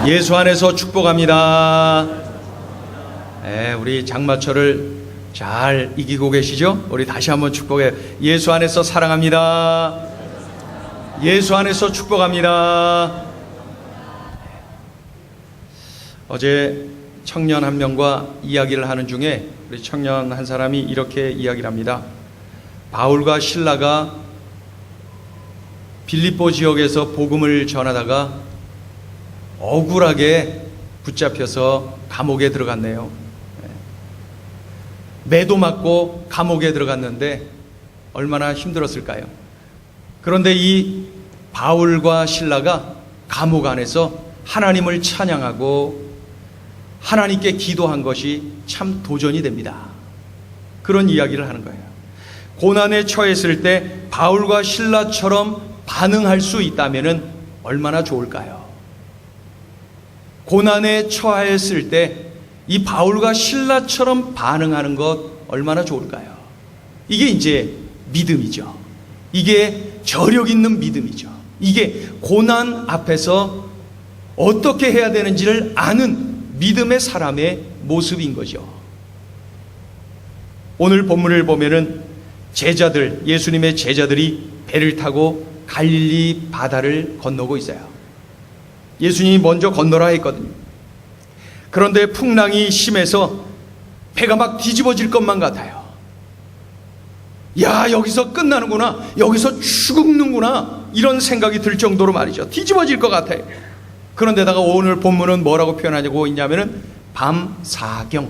예수 안에서 축복합니다. 네, 우리 장마철을 잘 이기고 계시죠? 우리 다시 한번 축복해. 예수 안에서 사랑합니다. 예수 안에서 축복합니다. 어제 청년 한 명과 이야기를 하는 중에 우리 청년 한 사람이 이렇게 이야기를 합니다. 바울과 실라가 빌립보 지역에서 복음을 전하다가 억울하게 붙잡혀서 감옥에 들어갔네요. 매도 맞고 감옥에 들어갔는데 얼마나 힘들었을까요? 그런데 이 바울과 실라가 감옥 안에서 하나님을 찬양하고 하나님께 기도한 것이 참 도전이 됩니다. 그런 이야기를 하는 거예요. 고난에 처했을 때 바울과 실라처럼 반응할 수 있다면 얼마나 좋을까요? 고난에 처하였을 때 이 바울과 실라처럼 반응하는 것 얼마나 좋을까요? 이게 이제 믿음이죠. 이게 저력 있는 믿음이죠. 이게 고난 앞에서 어떻게 해야 되는지를 아는 믿음의 사람의 모습인 거죠. 오늘 본문을 보면은 제자들, 예수님의 제자들이 배를 타고 갈릴리 바다를 건너고 있어요. 예수님이 먼저 건너라 했거든요. 그런데 풍랑이 심해서 배가 막 뒤집어질 것만 같아요. 야, 여기서 끝나는구나, 여기서 죽는구나, 이런 생각이 들 정도로 말이죠. 뒤집어질 것 같아요. 그런데다가 오늘 본문은 뭐라고 표현하고 있냐면은 밤사경.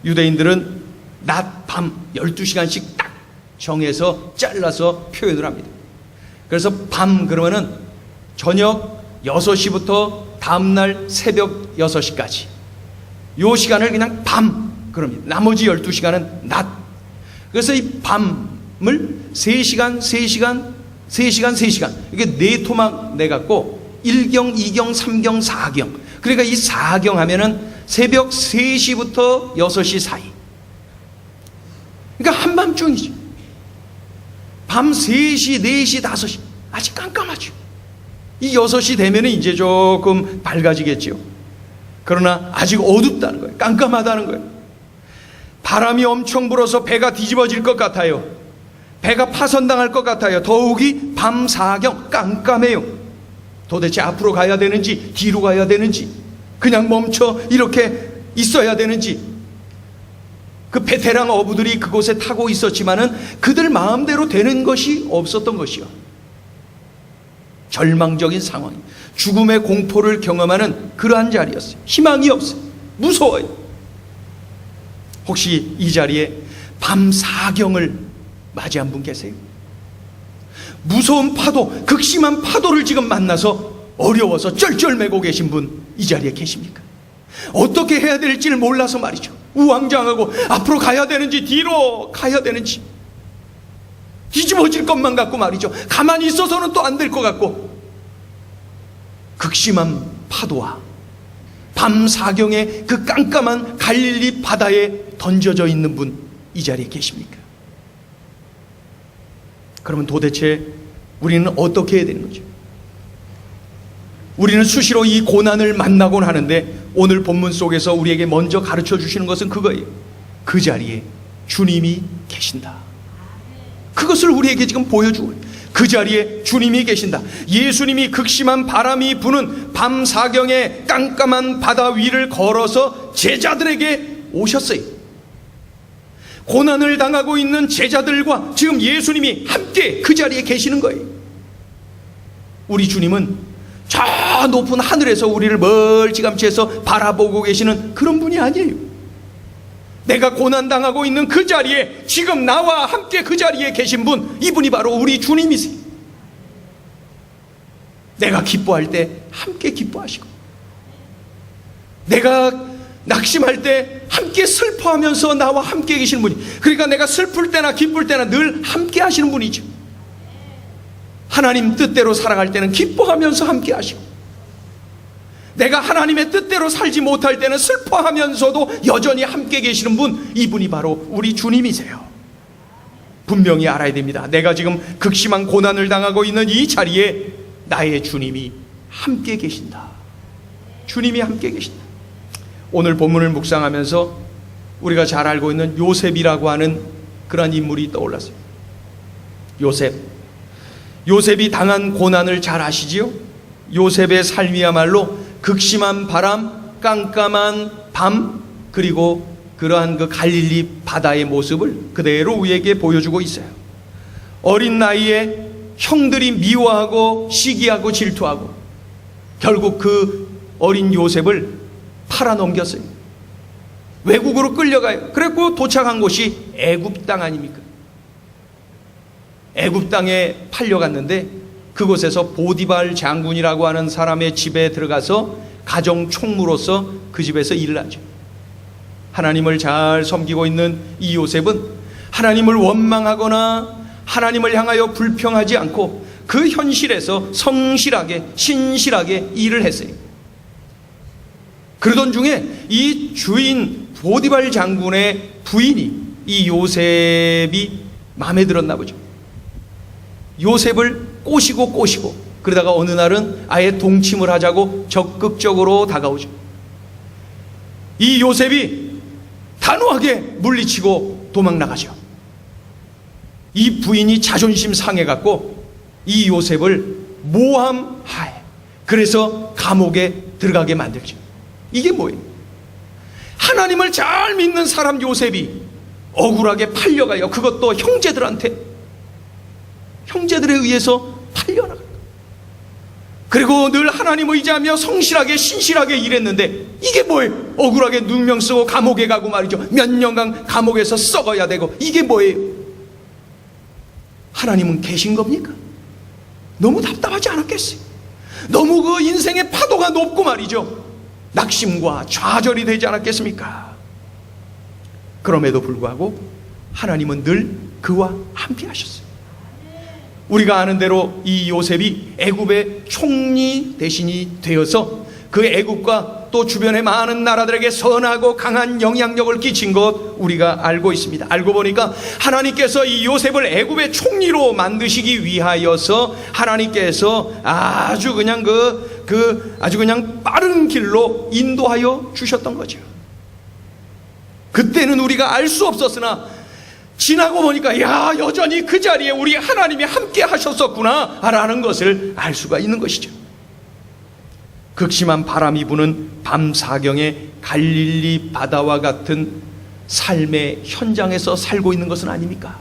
유대인들은 낮, 밤 12시간씩 딱 정해서 잘라서 표현을 합니다. 그래서 밤 그러면은 저녁 6시부터 다음날 새벽 6시까지 요 시간을 그냥 밤 그럽니다. 나머지 12시간은 낮. 그래서 이 밤을 3시간 이게 4토막 내갖고 1경, 2경, 3경, 4경. 그러니까 이 4경 하면은 새벽 3시부터 6시 사이. 그러니까 한밤중이죠. 밤 3시, 4시, 5시 아직 깜깜하죠. 이 6시 되면은 이제 조금 밝아지겠지요. 그러나 아직 어둡다는 거예요. 깜깜하다는 거예요. 바람이 엄청 불어서 배가 뒤집어질 것 같아요. 배가 파손당할 것 같아요. 더욱이 밤사경 깜깜해요. 도대체 앞으로 가야 되는지 뒤로 가야 되는지 그냥 멈춰 이렇게 있어야 되는지. 그 베테랑 어부들이 그곳에 타고 있었지만은 그들 마음대로 되는 것이 없었던 것이요. 절망적인 상황, 죽음의 공포를 경험하는 그러한 자리였어요. 희망이 없어요. 무서워요. 혹시 이 자리에 밤사경을 맞이한 분 계세요? 무서운 파도, 극심한 파도를 지금 만나서 어려워서 쩔쩔매고 계신 분 이 자리에 계십니까? 어떻게 해야 될지를 몰라서 말이죠. 우왕좌왕하고 앞으로 가야 되는지 뒤로 가야 되는지 뒤집어질 것만 같고 말이죠. 가만히 있어서는 또 안 될 것 같고 극심한 파도와 밤사경의 그 깜깜한 갈릴리 바다에 던져져 있는 분 이 자리에 계십니까? 그러면 도대체 우리는 어떻게 해야 되는 거죠? 우리는 수시로 이 고난을 만나곤 하는데 오늘 본문 속에서 우리에게 먼저 가르쳐 주시는 것은 그거예요. 그 자리에 주님이 계신다. 그것을 우리에게 지금 보여주고 그 자리에 주님이 계신다. 예수님이 극심한 바람이 부는 밤사경의 깜깜한 바다 위를 걸어서 제자들에게 오셨어요. 고난을 당하고 있는 제자들과 지금 예수님이 함께 그 자리에 계시는 거예요. 우리 주님은 저 높은 하늘에서 우리를 멀찌감치해서 바라보고 계시는 그런 분이 아니에요. 내가 고난당하고 있는 그 자리에 지금 나와 함께 그 자리에 계신 분, 이분이 바로 우리 주님이세요. 내가 기뻐할 때 함께 기뻐하시고, 내가 낙심할 때 함께 슬퍼하면서 나와 함께 계시는 분이, 그러니까 내가 슬플 때나 기쁠 때나 늘 함께 하시는 분이죠. 하나님 뜻대로 살아갈 때는 기뻐하면서 함께 하시고, 내가 하나님의 뜻대로 살지 못할 때는 슬퍼하면서도 여전히 함께 계시는 분, 이분이 바로 우리 주님이세요. 분명히 알아야 됩니다. 내가 지금 극심한 고난을 당하고 있는 이 자리에 나의 주님이 함께 계신다. 주님이 함께 계신다. 오늘 본문을 묵상하면서 우리가 잘 알고 있는 요셉이라고 하는 그러한 인물이 떠올랐어요. 요셉이 당한 고난을 잘 아시지요? 요셉의 삶이야말로 극심한 바람, 깜깜한 밤, 그리고 그러한 그 갈릴리 바다의 모습을 그대로 우리에게 보여주고 있어요. 어린 나이에 형들이 미워하고 시기하고 질투하고 결국 그 어린 요셉을 팔아넘겼어요. 외국으로 끌려가요. 그랬고 도착한 곳이 애굽 땅 아닙니까? 애굽 땅에 팔려갔는데 그곳에서 보디발 장군이라고 하는 사람의 집에 들어가서 가정 총무로서 그 집에서 일을 하죠. 하나님을 잘 섬기고 있는 이 요셉은 하나님을 원망하거나 하나님을 향하여 불평하지 않고 그 현실에서 성실하게 신실하게 일을 했어요. 그러던 중에 이 주인 보디발 장군의 부인이 이 요셉이 마음에 들었나 보죠. 요셉을 꼬시고 그러다가 어느 날은 아예 동침을 하자고 적극적으로 다가오죠. 이 요셉이 단호하게 물리치고 도망 나가죠. 이 부인이 자존심 상해갖고 이 요셉을 모함하에 그래서 감옥에 들어가게 만들죠. 이게 뭐예요? 하나님을 잘 믿는 사람 요셉이 억울하게 팔려가요. 그것도 형제들에 의해서 팔려나가요. 그리고 늘 하나님 의지하며 성실하게 신실하게 일했는데 이게 뭐예요? 억울하게 누명 쓰고 감옥에 가고 말이죠. 몇 년간 감옥에서 썩어야 되고 이게 뭐예요? 하나님은 계신 겁니까? 너무 답답하지 않았겠어요? 너무 그 인생의 파도가 높고 말이죠. 낙심과 좌절이 되지 않았겠습니까? 그럼에도 불구하고 하나님은 늘 그와 함께 하셨어요. 우리가 아는 대로 이 요셉이 애굽의 총리 대신이 되어서 그 애굽과 또 주변의 많은 나라들에게 선하고 강한 영향력을 끼친 것 우리가 알고 있습니다. 알고 보니까 하나님께서 이 요셉을 애굽의 총리로 만드시기 위하여서 하나님께서 아주 그냥 아주 그냥 빠른 길로 인도하여 주셨던 거죠. 그때는 우리가 알 수 없었으나 지나고 보니까 여전히 그 자리에 우리 하나님이 함께 하셨었구나 라는 것을 알 수가 있는 것이죠. 극심한 바람이 부는 밤 사경에 갈릴리 바다와 같은 삶의 현장에서 살고 있는 것은 아닙니까?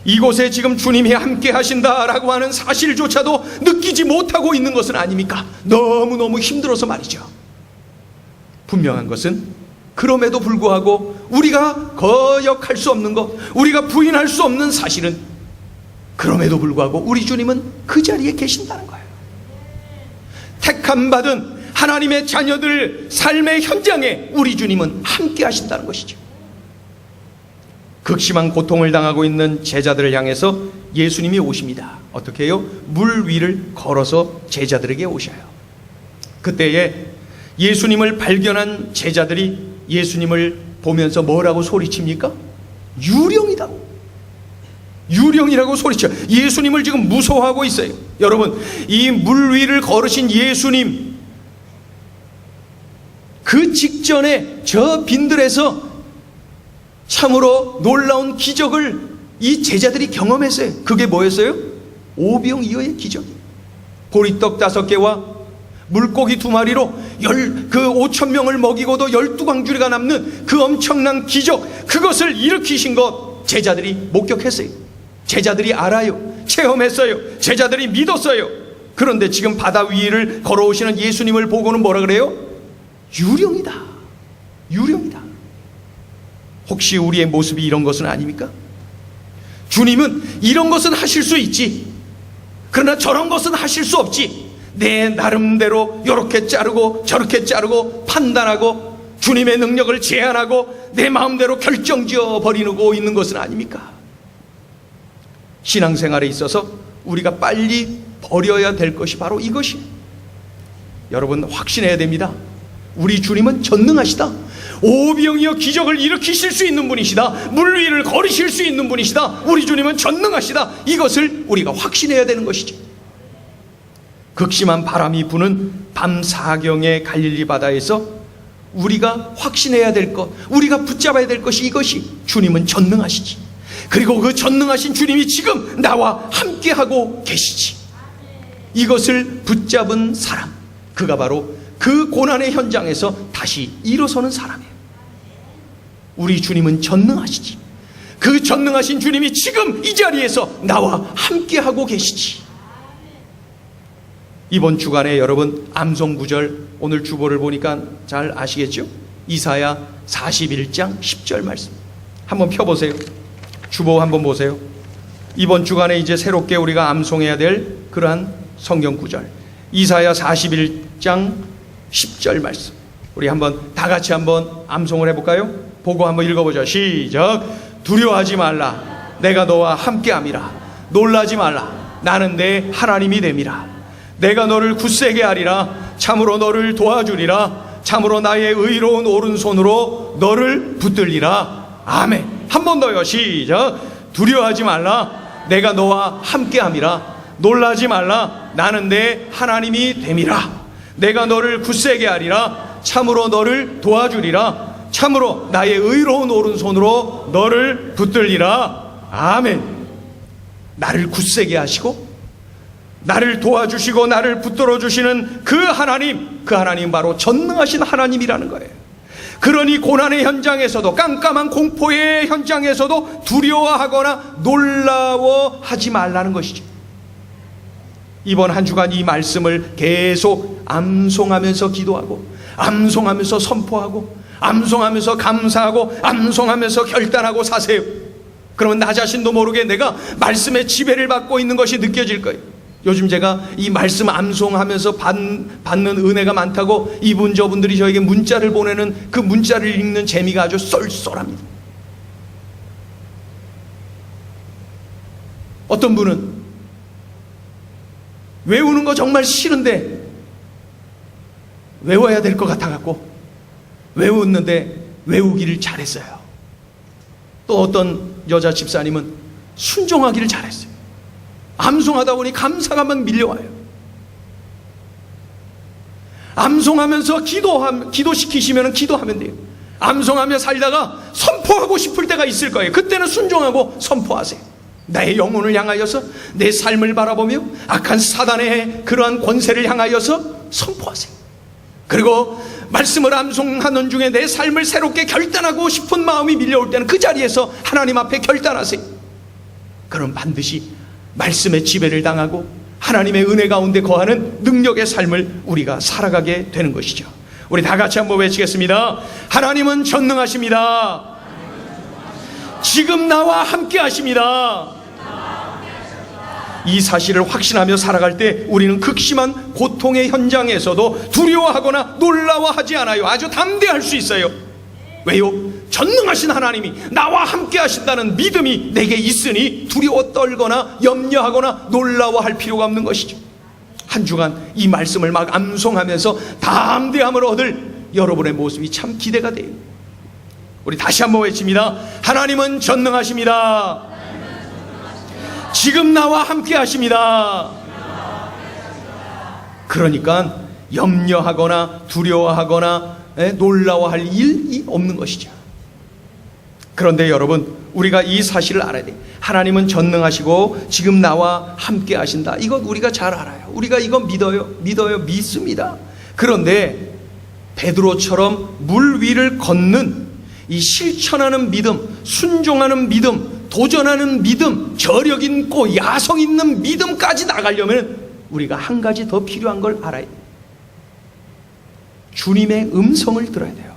이곳에 지금 주님이 함께 하신다라고 하는 사실조차도 느끼지 못하고 있는 것은 아닙니까? 너무너무 힘들어서 말이죠. 분명한 것은 그럼에도 불구하고 우리가 거역할 수 없는 것, 우리가 부인할 수 없는 사실은 그럼에도 불구하고 우리 주님은 그 자리에 계신다는 거예요. 택함 받은 하나님의 자녀들 삶의 현장에 우리 주님은 함께 하신다는 것이죠. 극심한 고통을 당하고 있는 제자들을 향해서 예수님이 오십니다. 어떻게 해요? 물 위를 걸어서 제자들에게 오셔요. 그때에 예수님을 발견한 제자들이 예수님을 보면서 뭐라고 소리칩니까? 유령이라고 소리쳐. 예수님을 지금 무서워하고 있어요. 여러분, 이 물 위를 걸으신 예수님, 그 직전에 저 빈들에서 참으로 놀라운 기적을 이 제자들이 경험했어요. 그게 뭐였어요? 오병이어의 기적. 보리떡 5개와 물고기 2마리로 5,000명을 먹이고도 12광주리가 남는 그 엄청난 기적, 그것을 일으키신 것 제자들이 목격했어요. 제자들이 알아요. 체험했어요. 제자들이 믿었어요. 그런데 지금 바다 위를 걸어오시는 예수님을 보고는 뭐라 그래요? 유령이다. 혹시 우리의 모습이 이런 것은 아닙니까? 주님은 이런 것은 하실 수 있지, 그러나 저런 것은 하실 수 없지. 내 나름대로 이렇게 자르고 저렇게 자르고 판단하고 주님의 능력을 제한하고 내 마음대로 결정지어 버리고 있는 것은 아닙니까? 신앙생활에 있어서 우리가 빨리 버려야 될 것이 바로 이것이, 여러분 확신해야 됩니다. 우리 주님은 전능하시다. 오병이어 기적을 일으키실 수 있는 분이시다. 물 위를 걸으실 수 있는 분이시다. 우리 주님은 전능하시다. 이것을 우리가 확신해야 되는 것이죠. 극심한 바람이 부는 밤 사경의 갈릴리 바다에서 우리가 확신해야 될 것, 우리가 붙잡아야 될 것이 이것이 주님은 전능하시지. 그리고 그 전능하신 주님이 지금 나와 함께하고 계시지. 이것을 붙잡은 사람, 그가 바로 그 고난의 현장에서 다시 일어서는 사람이에요. 우리 주님은 전능하시지. 그 전능하신 주님이 지금 이 자리에서 나와 함께하고 계시지. 이번 주간에 여러분 암송 구절, 오늘 주보를 보니까 잘 아시겠죠? 이사야 41장 10절 말씀 한번 펴보세요. 주보 한번 보세요. 이번 주간에 이제 새롭게 우리가 암송해야 될 그러한 성경 구절, 이사야 41장 10절 말씀, 우리 한번 다 같이 한번 암송을 해볼까요? 보고 한번 읽어보죠. 시작. 두려워하지 말라, 내가 너와 함께함이라. 놀라지 말라, 나는 내 하나님이 됨이라. 내가 너를 굳세게 하리라. 참으로 너를 도와주리라. 참으로 나의 의로운 오른손으로 너를 붙들리라. 아멘. 한 번 더요. 시작. 두려워하지 말라, 내가 너와 함께함이라. 놀라지 말라, 나는 내 하나님이 됨이라. 내가 너를 굳세게 하리라. 참으로 너를 도와주리라. 참으로 나의 의로운 오른손으로 너를 붙들리라. 아멘. 나를 굳세게 하시고 나를 도와주시고 나를 붙들어 주시는 그 하나님, 그 하나님 바로 전능하신 하나님이라는 거예요. 그러니 고난의 현장에서도, 깜깜한 공포의 현장에서도 두려워하거나 놀라워하지 말라는 것이죠. 이번 한 주간 이 말씀을 계속 암송하면서 기도하고, 암송하면서 선포하고, 암송하면서 감사하고, 암송하면서 결단하고 사세요. 그러면 나 자신도 모르게 내가 말씀의 지배를 받고 있는 것이 느껴질 거예요. 요즘 제가 이 말씀 암송하면서 받는 은혜가 많다고 이분 저분들이 저에게 문자를 보내는 그 문자를 읽는 재미가 아주 쏠쏠합니다. 어떤 분은 외우는 거 정말 싫은데 외워야 될 것 같아갖고 외웠는데 외우기를 잘했어요. 또 어떤 여자 집사님은 순종하기를 잘했어요. 암송하다 보니 감사가 막 밀려와요. 암송하면서 기도시키시면 기도하면 돼요. 암송하며 살다가 선포하고 싶을 때가 있을 거예요. 그때는 순종하고 선포하세요. 나의 영혼을 향하여서, 내 삶을 바라보며 악한 사단의 그러한 권세를 향하여서 선포하세요. 그리고 말씀을 암송하는 중에 내 삶을 새롭게 결단하고 싶은 마음이 밀려올 때는 그 자리에서 하나님 앞에 결단하세요. 그럼 반드시 말씀의 지배를 당하고 하나님의 은혜 가운데 거하는 능력의 삶을 우리가 살아가게 되는 것이죠. 우리 다 같이 한번 외치겠습니다. 하나님은 전능하십니다. 지금 나와 함께 하십니다. 이 사실을 확신하며 살아갈 때 우리는 극심한 고통의 현장에서도 두려워하거나 놀라워하지 않아요. 아주 담대할 수 있어요. 왜요? 전능하신 하나님이 나와 함께 하신다는 믿음이 내게 있으니 두려워 떨거나 염려하거나 놀라워할 필요가 없는 것이죠. 한 주간 이 말씀을 막 암송하면서 담대함을 얻을 여러분의 모습이 참 기대가 돼요. 우리 다시 한번 외칩니다. 하나님은 전능하십니다. 지금 나와 함께 하십니다. 그러니까 염려하거나 두려워하거나 놀라워할 일이 없는 것이죠. 그런데 여러분, 우리가 이 사실을 알아야 돼요. 하나님은 전능하시고 지금 나와 함께 하신다. 이건 우리가 잘 알아요. 우리가 이거 믿어요, 믿습니다. 그런데 베드로처럼 물 위를 걷는 이 실천하는 믿음, 순종하는 믿음, 도전하는 믿음, 저력 있고 야성 있는 믿음까지 나가려면 우리가 한 가지 더 필요한 걸 알아야 돼요. 주님의 음성을 들어야 돼요.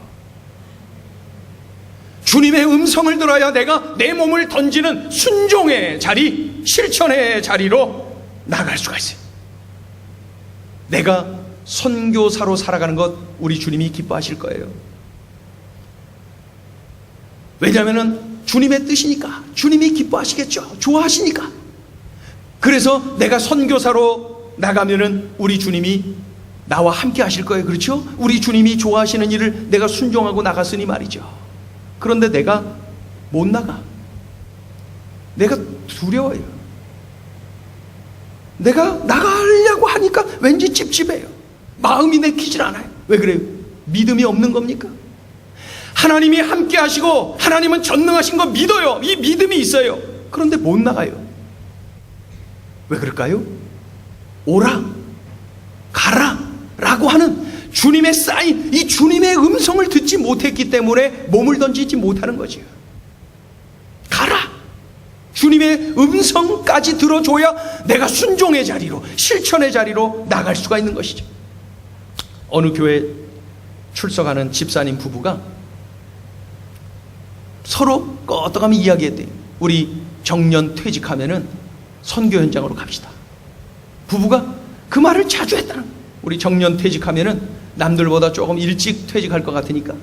주님의 음성을 들어야 내가 내 몸을 던지는 순종의 자리, 실천의 자리로 나갈 수가 있어요. 내가 선교사로 살아가는 것 우리 주님이 기뻐하실 거예요. 왜냐하면 주님의 뜻이니까. 주님이 기뻐하시겠죠. 좋아하시니까. 그래서 내가 선교사로 나가면은 우리 주님이 나와 함께 하실 거예요. 그렇죠? 우리 주님이 좋아하시는 일을 내가 순종하고 나갔으니 말이죠. 그런데 내가 못 나가. 내가 두려워요. 내가 나가려고 하니까 왠지 찝찝해요. 마음이 내키질 않아요. 왜 그래요? 믿음이 없는 겁니까? 하나님이 함께 하시고 하나님은 전능하신 거 믿어요. 이 믿음이 있어요. 그런데 못 나가요. 왜 그럴까요? 오라, 가라 라고 하는 주님의 사인, 이 주님의 음성을 듣지 못했기 때문에 몸을 던지지 못하는 거죠. 가라! 주님의 음성까지 들어줘야 내가 순종의 자리로, 실천의 자리로 나갈 수가 있는 것이죠. 어느 교회 출석하는 집사님 부부가 서로 껐떡하면 이야기했대요. 우리 정년 퇴직하면은 선교 현장으로 갑시다. 부부가 그 말을 자주 했다는 거예요. 우리 정년 퇴직하면은 남들보다 조금 일찍 퇴직할 것 같으니까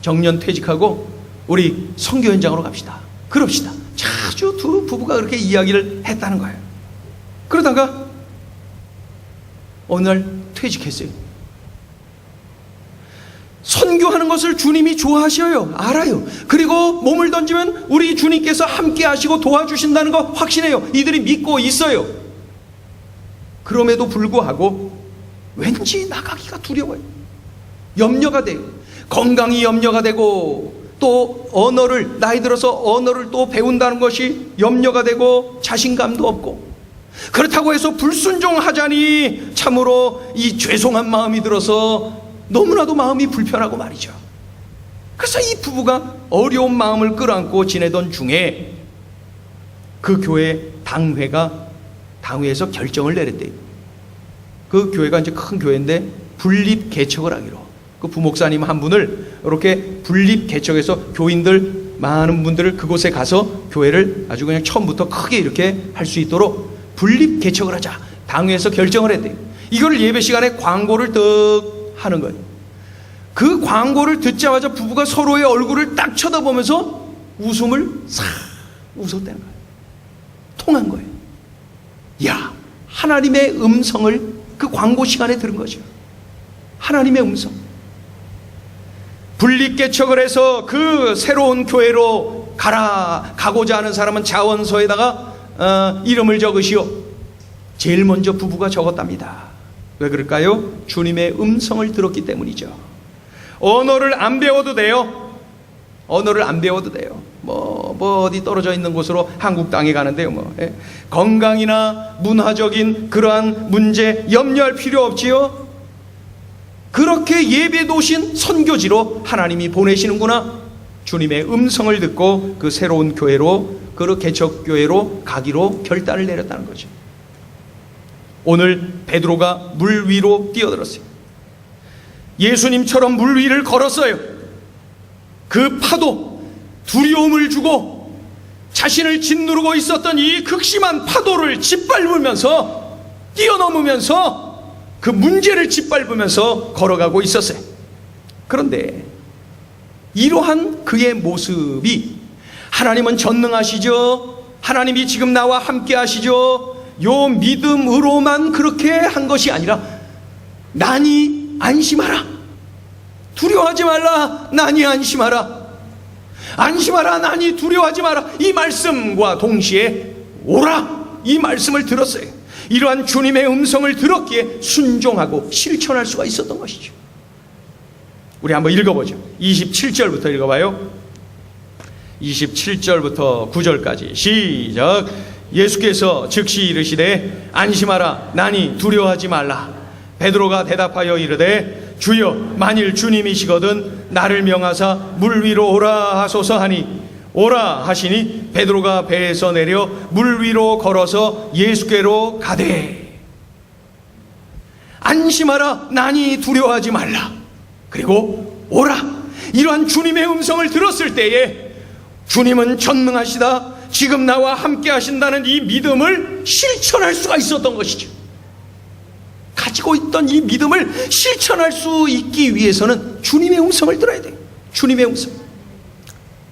정년 퇴직하고 우리 선교 현장으로 갑시다. 그럽시다. 자주 두 부부가 그렇게 이야기를 했다는 거예요. 그러다가 어느 날 퇴직했어요. 선교하는 것을 주님이 좋아하셔요. 알아요. 그리고 몸을 던지면 우리 주님께서 함께 하시고 도와주신다는 거 확신해요. 이들이 믿고 있어요. 그럼에도 불구하고 왠지 나가기가 두려워요. 염려가 돼요. 건강이 염려가 되고 또 언어를, 나이 들어서 언어를 또 배운다는 것이 염려가 되고 자신감도 없고, 그렇다고 해서 불순종하자니 참으로 이 죄송한 마음이 들어서 너무나도 마음이 불편하고 말이죠. 그래서 이 부부가 어려운 마음을 끌어안고 지내던 중에 그 교회 당회에서 결정을 내렸대요. 그 교회가 이제 큰 교회인데 분립 개척을 하기로, 그 부목사님 한 분을 이렇게 분립 개척해서 교인들 많은 분들을 그곳에 가서 교회를 아주 그냥 처음부터 크게 이렇게 할 수 있도록 분립 개척을 하자. 당회에서 결정을 했대요. 이걸 예배 시간에 광고를 뜩 하는 거예요. 그 광고를 듣자마자 부부가 서로의 얼굴을 딱 쳐다보면서 웃음을 싹 웃었다는 거예요. 통한 거예요. 야, 하나님의 음성을 그 광고 시간에 들은 거죠. 하나님의 음성. 분립개척을 해서 그 새로운 교회로 가고자 하는 사람은 자원서에다가 이름을 적으시오. 제일 먼저 부부가 적었답니다. 왜 그럴까요? 주님의 음성을 들었기 때문이죠. 언어를 안 배워도 돼요. 언어를 안 배워도 돼요. 뭐 어디 떨어져 있는 곳으로 한국 땅에 가는데요. 건강이나 문화적인 그러한 문제 염려할 필요 없지요. 그렇게 예배 도신 선교지로 하나님이 보내시는구나. 주님의 음성을 듣고 그 새로운 교회로, 그 개척교회로 가기로 결단을 내렸다는 거죠. 오늘 베드로가 물 위로 뛰어들었어요. 예수님처럼 물 위를 걸었어요. 그 파도, 두려움을 주고 자신을 짓누르고 있었던 이 극심한 파도를 짓밟으면서, 뛰어넘으면서 그 문제를 짓밟으면서 걸어가고 있었어요. 그런데 이러한 그의 모습이 하나님은 전능하시죠. 하나님이 지금 나와 함께 하시죠. 요 믿음으로만 그렇게 한 것이 아니라, 나니 안심하라, 두려워하지 말라, 나니 안심하라, 안심하라, 나니 두려워하지 마라, 이 말씀과 동시에 오라, 이 말씀을 들었어요. 이러한 주님의 음성을 들었기에 순종하고 실천할 수가 있었던 것이죠. 우리 한번 읽어보죠. 27절부터 읽어봐요. 27절부터 9절까지 시작. 예수께서 즉시 이르시되 안심하라, 나니 두려워하지 말라. 베드로가 대답하여 이르되 주여, 만일 주님이시거든 나를 명하사 물 위로 오라 하소서 하니, 오라 하시니 베드로가 배에서 내려 물 위로 걸어서 예수께로 가되, 안심하라, 나니 두려워하지 말라, 그리고 오라. 이러한 주님의 음성을 들었을 때에 주님은 전능하시다, 지금 나와 함께 하신다는 이 믿음을 실천할 수가 있었던 것이죠. 가지고 있던 이 믿음을 실천할 수 있기 위해서는 주님의 음성을 들어야 돼요. 주님의 음성.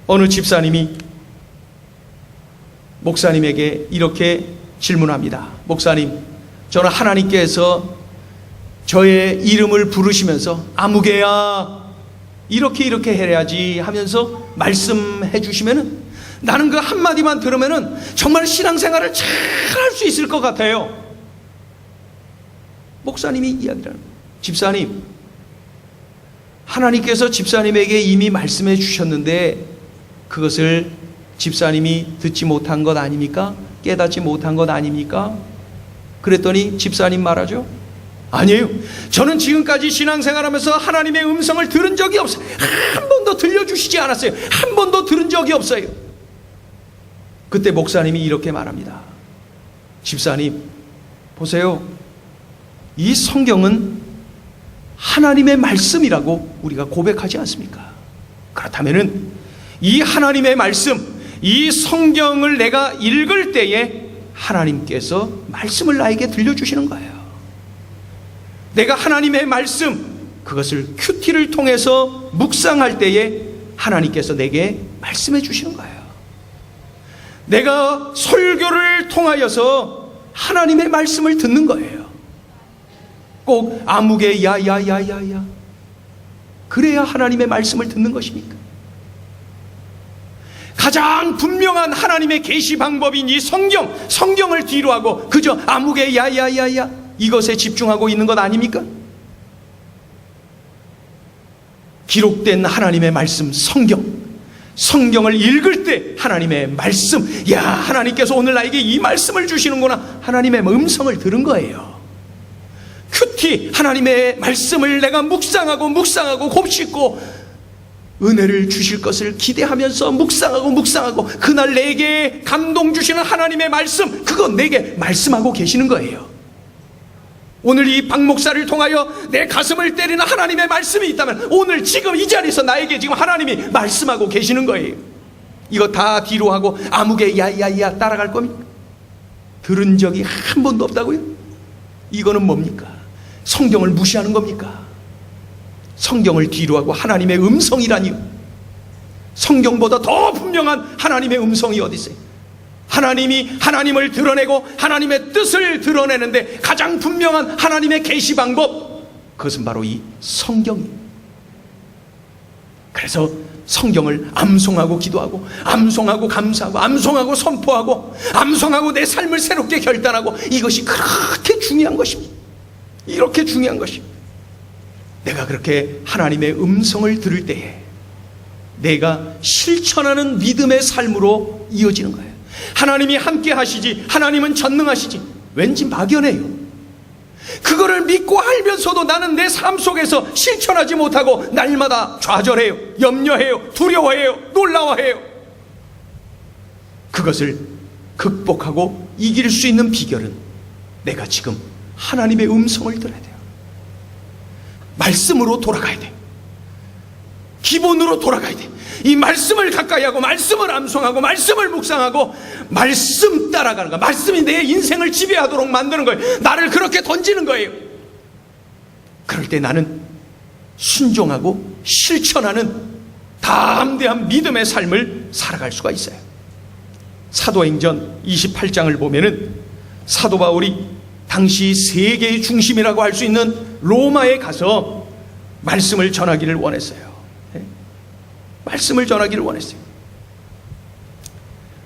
어느 집사님이 목사님에게 이렇게 질문합니다. 목사님, 저는 하나님께서 저의 이름을 부르시면서 아무개야 이렇게 해야지 하면서 말씀해 주시면은 나는 그 한마디만 들으면은 정말 신앙생활을 잘 할 수 있을 것 같아요. 목사님이 이야기를 하는 거예요. 집사님, 하나님께서 집사님에게 이미 말씀해 주셨는데 그것을 집사님이 듣지 못한 것 아닙니까? 깨닫지 못한 것 아닙니까? 그랬더니 집사님 말하죠. 아니에요. 저는 지금까지 신앙생활하면서 하나님의 음성을 들은 적이 없어요. 한 번도 들려주시지 않았어요. 한 번도 들은 적이 없어요. 그때 목사님이 이렇게 말합니다. 집사님, 보세요. 이 성경은 하나님의 말씀이라고 우리가 고백하지 않습니까? 그렇다면은 이 하나님의 말씀, 이 성경을 내가 읽을 때에 하나님께서 말씀을 나에게 들려주시는 거예요. 내가 하나님의 말씀, 그것을 큐티를 통해서 묵상할 때에 하나님께서 내게 말씀해 주시는 거예요. 내가 설교를 통하여서 하나님의 말씀을 듣는 거예요. 꼭 아무개 야야야야야 그래야 하나님의 말씀을 듣는 것입니까? 가장 분명한 하나님의 계시 방법인 이 성경을 뒤로 하고 그저 아무개 야야야야 이것에 집중하고 있는 것 아닙니까? 기록된 하나님의 말씀 성경을 읽을 때 하나님의 말씀, 야, 하나님께서 오늘 나에게 이 말씀을 주시는구나, 하나님의 음성을 들은 거예요. 큐티, 하나님의 말씀을 내가 묵상하고 곱씹고 은혜를 주실 것을 기대하면서 묵상하고 그날 내게 감동 주시는 하나님의 말씀, 그거 내게 말씀하고 계시는 거예요. 오늘 이 박 목사를 통하여 내 가슴을 때리는 하나님의 말씀이 있다면 오늘 지금 이 자리에서 나에게 지금 하나님이 말씀하고 계시는 거예요. 이거 다 뒤로 하고 아무개 야야야 따라갈 겁니까? 들은 적이 한 번도 없다고요? 이거는 뭡니까? 성경을 무시하는 겁니까? 성경을 뒤로 하고 하나님의 음성이라니요. 성경보다 더 분명한 하나님의 음성이 어디 있어요? 하나님이 하나님을 드러내고 하나님의 뜻을 드러내는데 가장 분명한 하나님의 계시 방법, 그것은 바로 이 성경이에요. 그래서 성경을 암송하고 기도하고 암송하고 감사하고 암송하고 선포하고 암송하고 내 삶을 새롭게 결단하고, 이것이 그렇게 중요한 것입니다. 이렇게 중요한 것입니다. 내가 그렇게 하나님의 음성을 들을 때에 내가 실천하는 믿음의 삶으로 이어지는 거예요. 하나님이 함께 하시지, 하나님은 전능하시지, 왠지 막연해요. 그거를 믿고 알면서도 나는 내 삶 속에서 실천하지 못하고 날마다 좌절해요, 염려해요, 두려워해요, 놀라워해요. 그것을 극복하고 이길 수 있는 비결은 내가 지금 하나님의 음성을 들어야 돼요. 말씀으로 돌아가야 돼. 기본으로 돌아가야 돼. 이 말씀을 가까이 하고 말씀을 암송하고 말씀을 묵상하고 말씀 따라가는 거야. 말씀이 내 인생을 지배하도록 만드는 거예요. 나를 그렇게 던지는 거예요. 그럴 때 나는 순종하고 실천하는 담대한 믿음의 삶을 살아갈 수가 있어요. 사도행전 28장을 보면은 사도 바울이 당시 세계의 중심이라고 할 수 있는 로마에 가서 말씀을 전하기를 원했어요. 말씀을 전하기를 원했어요.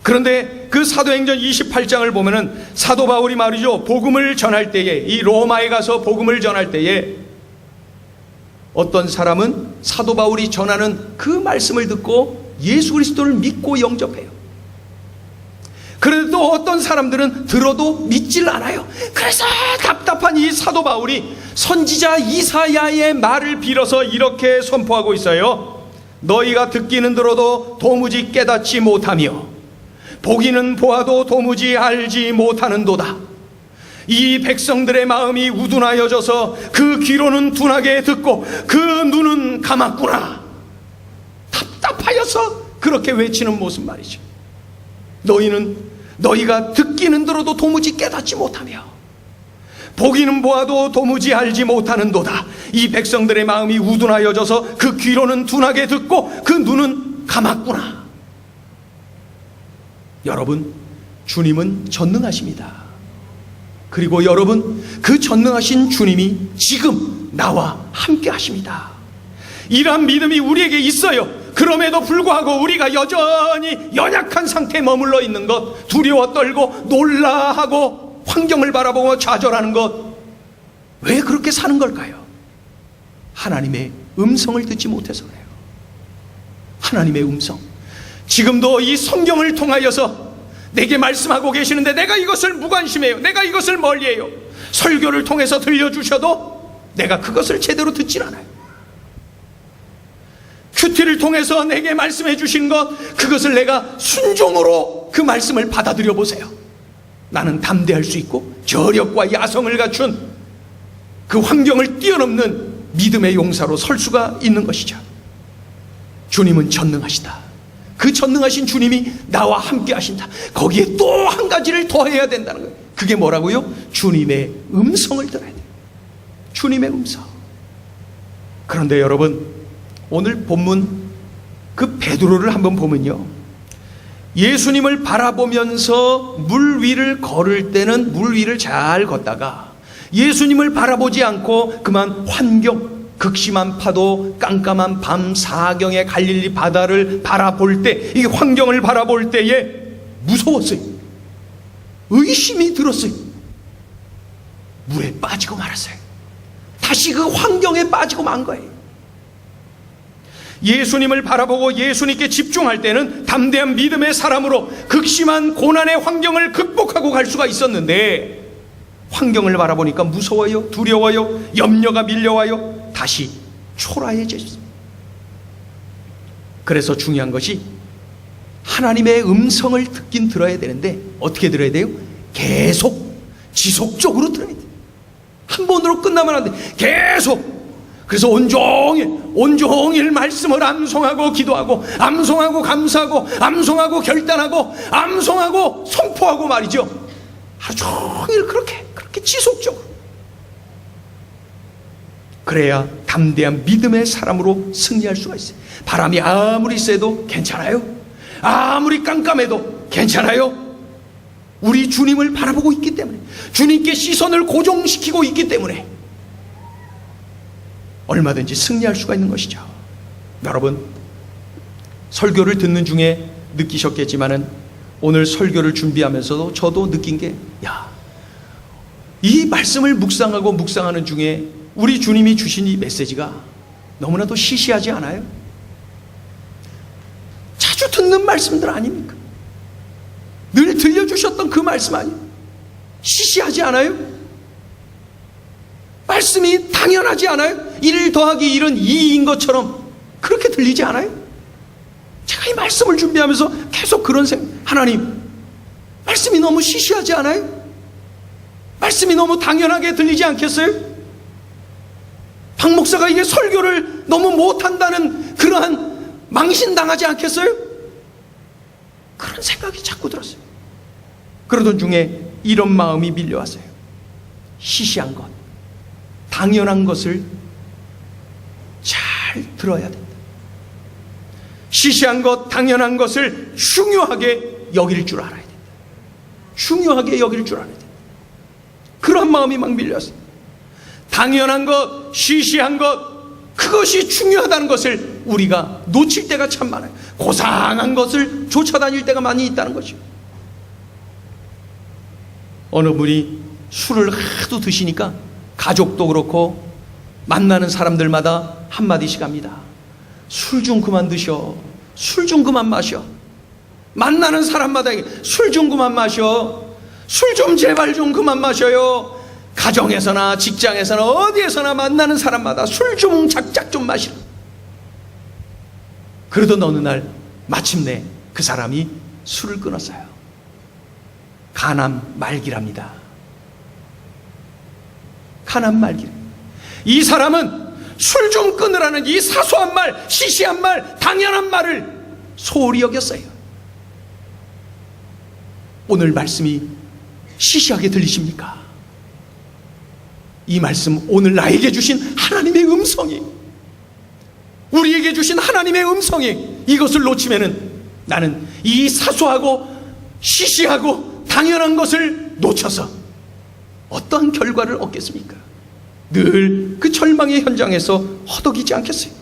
그런데 그 사도행전 28장을 보면은 사도 바울이 말이죠, 복음을 전할 때에, 이 로마에 가서 복음을 전할 때에 어떤 사람은 사도 바울이 전하는 그 말씀을 듣고 예수 그리스도를 믿고 영접해요. 그런데 또 어떤 사람들은 들어도 믿질 않아요. 그래서 답답한 이 사도 바울이 선지자 이사야의 말을 빌어서 이렇게 선포하고 있어요. 너희가 듣기는 들어도 도무지 깨닫지 못하며 보기는 보아도 도무지 알지 못하는도다. 이 백성들의 마음이 우둔하여져서 그 귀로는 둔하게 듣고 그 눈은 감았구나. 답답하여서 그렇게 외치는 모습 말이죠. 너희가 듣기는 들어도 도무지 깨닫지 못하며 보기는 보아도 도무지 알지 못하는도다. 이 백성들의 마음이 우둔하여져서 그 귀로는 둔하게 듣고 그 눈은 감았구나. 여러분, 주님은 전능하십니다. 그리고 여러분, 그 전능하신 주님이 지금 나와 함께 하십니다. 이러한 믿음이 우리에게 있어요. 그럼에도 불구하고 우리가 여전히 연약한 상태에 머물러 있는 것, 두려워 떨고 놀라하고 환경을 바라보고 좌절하는 것, 왜 그렇게 사는 걸까요? 하나님의 음성을 듣지 못해서 그래요. 하나님의 음성. 지금도 이 성경을 통하여서 내게 말씀하고 계시는데 내가 이것을 무관심해요. 내가 이것을 멀리해요. 설교를 통해서 들려주셔도 내가 그것을 제대로 듣질 않아요. 큐티를 통해서 내게 말씀해 주신 것, 그것을 내가 순종으로 그 말씀을 받아들여 보세요. 나는 담대할 수 있고 저력과 야성을 갖춘 그 환경을 뛰어넘는 믿음의 용사로 설 수가 있는 것이죠. 주님은 전능하시다. 그 전능하신 주님이 나와 함께 하신다. 거기에 또 한 가지를 더해야 된다는 거예요. 그게 뭐라고요? 주님의 음성을 들어야 돼요. 주님의 음성. 그런데 여러분, 오늘 본문 그 베드로를 한번 보면요, 예수님을 바라보면서 물 위를 걸을 때는 물 위를 잘 걷다가 예수님을 바라보지 않고 그만 환경, 극심한 파도, 깜깜한 밤 사경의 갈릴리 바다를 바라볼 때, 이 환경을 바라볼 때에 무서웠어요. 의심이 들었어요. 물에 빠지고 말았어요. 다시 그 환경에 빠지고 만 거예요. 예수님을 바라보고 예수님께 집중할 때는 담대한 믿음의 사람으로 극심한 고난의 환경을 극복하고 갈 수가 있었는데, 환경을 바라보니까 무서워요, 두려워요, 염려가 밀려와요. 다시 초라해졌습니다. 그래서 중요한 것이 하나님의 음성을 듣긴 들어야 되는데 어떻게 들어야 돼요? 계속 지속적으로 들어야 돼요. 한 번으로 끝나면 안 돼. 계속. 그래서 온종일 말씀을 암송하고 기도하고 암송하고 감사하고 암송하고 결단하고 암송하고 선포하고 말이죠. 하루 종일 그렇게 지속적으로. 그래야 담대한 믿음의 사람으로 승리할 수가 있어요. 바람이 아무리 세도 괜찮아요. 아무리 깜깜해도 괜찮아요. 우리 주님을 바라보고 있기 때문에, 주님께 시선을 고정시키고 있기 때문에 얼마든지 승리할 수가 있는 것이죠. 여러분, 설교를 듣는 중에 느끼셨겠지만은 오늘 설교를 준비하면서도 저도 느낀 게, 이 말씀을 묵상하는 중에 우리 주님이 주신 이 메시지가 너무나도 시시하지 않아요? 자주 듣는 말씀들 아닙니까? 늘 들려주셨던 그 말씀 아니에요? 시시하지 않아요? 말씀이 당연하지 않아요? 1 더하기 1은 2인 것처럼 그렇게 들리지 않아요? 제가 이 말씀을 준비하면서 계속 그런 생각, 하나님, 말씀이 너무 시시하지 않아요? 말씀이 너무 당연하게 들리지 않겠어요? 박 목사가 이게 설교를 너무 못한다는 그러한 망신당하지 않겠어요? 그런 생각이 자꾸 들었어요. 그러던 중에 이런 마음이 밀려왔어요. 시시한 것, 당연한 것을 잘 들어야 된다. 시시한 것, 당연한 것을 중요하게 여길 줄 알아야 된다. 중요하게 여길 줄 알아야 된다. 그런 마음이 막 밀렸어요. 당연한 것, 시시한 것, 그것이 중요하다는 것을 우리가 놓칠 때가 참 많아요. 고상한 것을 쫓아다닐 때가 많이 있다는 거죠. 어느 분이 술을 하도 드시니까 가족도 그렇고 만나는 사람들마다 한마디씩 합니다. 술 좀 그만 드셔. 술 좀 그만 마셔. 만나는 사람마다 술 좀 그만 마셔. 술 좀 제발 좀 그만 마셔요. 가정에서나 직장에서나 어디에서나 만나는 사람마다 술 좀 작작 좀 마시라. 그러던 어느 날 마침내 그 사람이 술을 끊었어요. 가난 말기랍니다. 가난 말기. 이 사람은 술 좀 끊으라는 이 사소한 말, 시시한 말, 당연한 말을 소홀히 여겼어요. 오늘 말씀이 시시하게 들리십니까? 이 말씀, 오늘 나에게 주신 하나님의 음성이, 우리에게 주신 하나님의 음성이, 이것을 놓치면은 나는 이 사소하고 시시하고 당연한 것을 놓쳐서 어떠한 결과를 얻겠습니까? 늘 그 절망의 현장에서 허덕이지 않겠어요?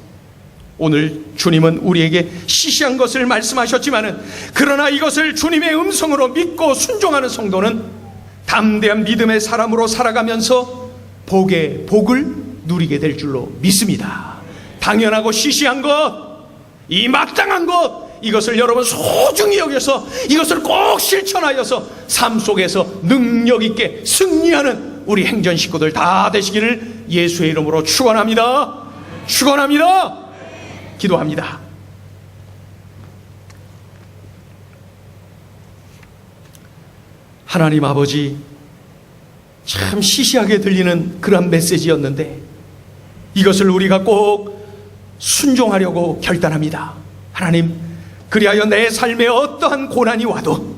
오늘 주님은 우리에게 시시한 것을 말씀하셨지만은, 그러나 이것을 주님의 음성으로 믿고 순종하는 성도는 담대한 믿음의 사람으로 살아가면서 복을 누리게 될 줄로 믿습니다. 당연하고 시시한 것, 이 마땅한 것, 이것을 여러분 소중히 여겨서 이것을 꼭 실천하여서 삶 속에서 능력 있게 승리하는 우리 행전 식구들 다 되시기를 예수의 이름으로 축원합니다. 축원합니다. 기도합니다. 하나님 아버지, 참 시시하게 들리는 그런 메시지였는데 이것을 우리가 꼭 순종하려고 결단합니다. 하나님, 그리하여 내 삶에 어떠한 고난이 와도,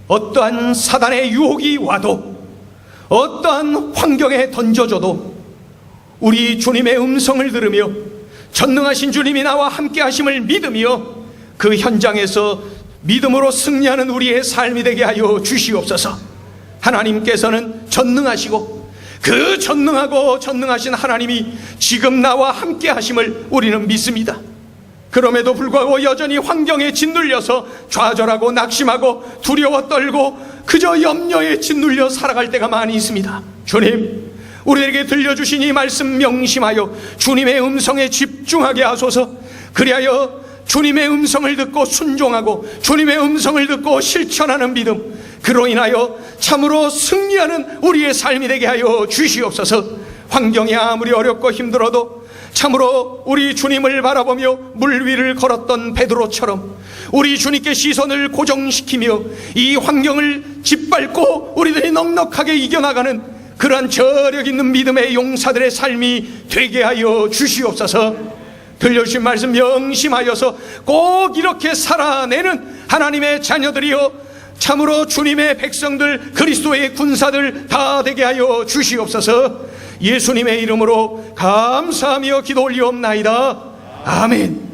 어떠한 사단의 유혹이 와도, 어떠한 환경에 던져져도 우리 주님의 음성을 들으며 전능하신 주님이 나와 함께 하심을 믿으며 그 현장에서 믿음으로 승리하는 우리의 삶이 되게 하여 주시옵소서. 하나님께서는 전능하시고 그 전능하고 전능하신 하나님이 지금 나와 함께 하심을 우리는 믿습니다. 그럼에도 불구하고 여전히 환경에 짓눌려서 좌절하고 낙심하고 두려워 떨고 그저 염려에 짓눌려 살아갈 때가 많이 있습니다. 주님, 우리에게 들려주신 이 말씀 명심하여 주님의 음성에 집중하게 하소서. 그리하여 주님의 음성을 듣고 순종하고 주님의 음성을 듣고 실천하는 믿음, 그로 인하여 참으로 승리하는 우리의 삶이 되게 하여 주시옵소서. 환경이 아무리 어렵고 힘들어도 참으로 우리 주님을 바라보며 물 위를 걸었던 베드로처럼 우리 주님께 시선을 고정시키며 이 환경을 짓밟고 우리들이 넉넉하게 이겨나가는 그러한 저력 있는 믿음의 용사들의 삶이 되게 하여 주시옵소서. 들려주신 말씀 명심하여서 꼭 이렇게 살아내는 하나님의 자녀들이여 참으로 주님의 백성들, 그리스도의 군사들 다 되게 하여 주시옵소서. 예수님의 이름으로 감사하며 기도 올리옵나이다. 아멘.